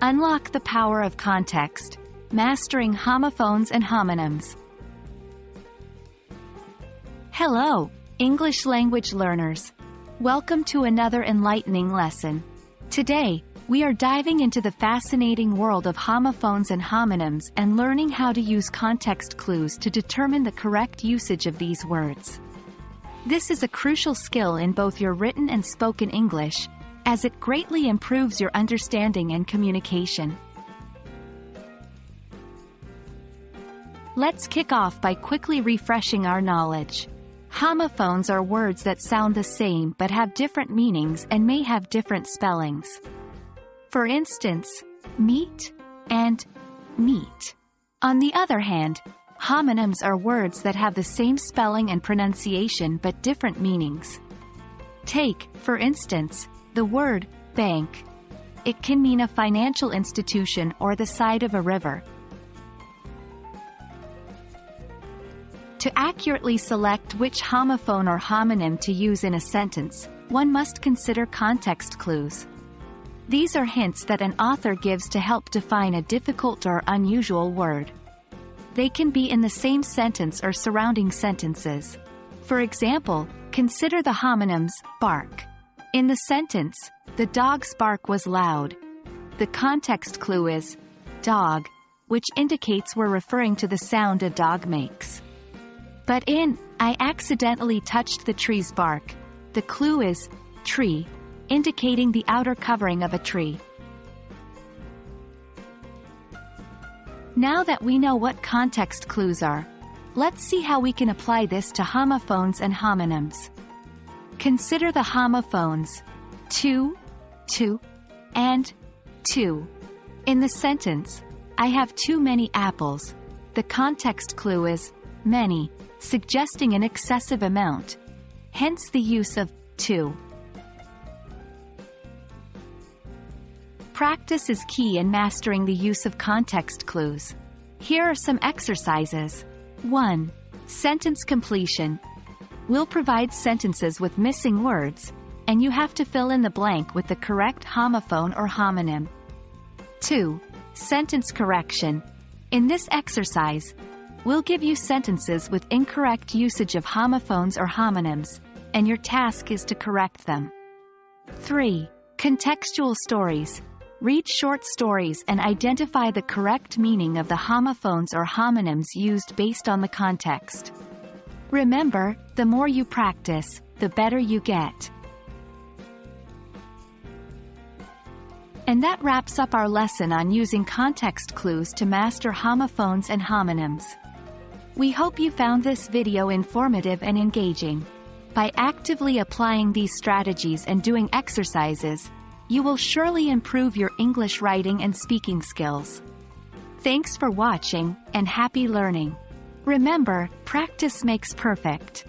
Unlock the power of context, mastering homophones and homonyms. Hello, English language learners. Welcome to another enlightening lesson. Today, we are diving into the fascinating world of homophones and homonyms and learning how to use context clues to determine the correct usage of these words. This is a crucial skill in both your written and spoken English, as it greatly improves your understanding and communication. Let's kick off by quickly refreshing our knowledge. Homophones are words that sound the same but have different meanings and may have different spellings. For instance, meat and meat. On the other hand, homonyms are words that have the same spelling and pronunciation but different meanings. Take, for instance, the word bank. It can mean a financial institution or the side of a river. To accurately select which homophone or homonym to use in a sentence, one must consider context clues. These are hints that an author gives to help define a difficult or unusual word. They can be in the same sentence or surrounding sentences. For example, consider the homonyms bark. In the sentence, the dog's bark was loud. The context clue is dog, which indicates we're referring to the sound a dog makes. But in I accidentally touched the tree's bark, the clue is tree, indicating the outer covering of a tree. Now that we know what context clues are, let's see how we can apply this to homophones and homonyms. Consider the homophones to, and to. In the sentence, I have too many apples. The context clue is many, suggesting an excessive amount. Hence the use of to. Practice is key in mastering the use of context clues. Here are some exercises. 1. Sentence completion. We'll provide sentences with missing words, and you have to fill in the blank with the correct homophone or homonym. 2. Sentence correction. In this exercise, we'll give you sentences with incorrect usage of homophones or homonyms, and your task is to correct them. 3. Contextual stories. Read short stories and identify the correct meaning of the homophones or homonyms used based on the context. Remember, the more you practice, the better you get. And that wraps up our lesson on using context clues to master homophones and homonyms. We hope you found this video informative and engaging. By actively applying these strategies and doing exercises, you will surely improve your English writing and speaking skills. Thanks for watching, and happy learning. Remember, practice makes perfect.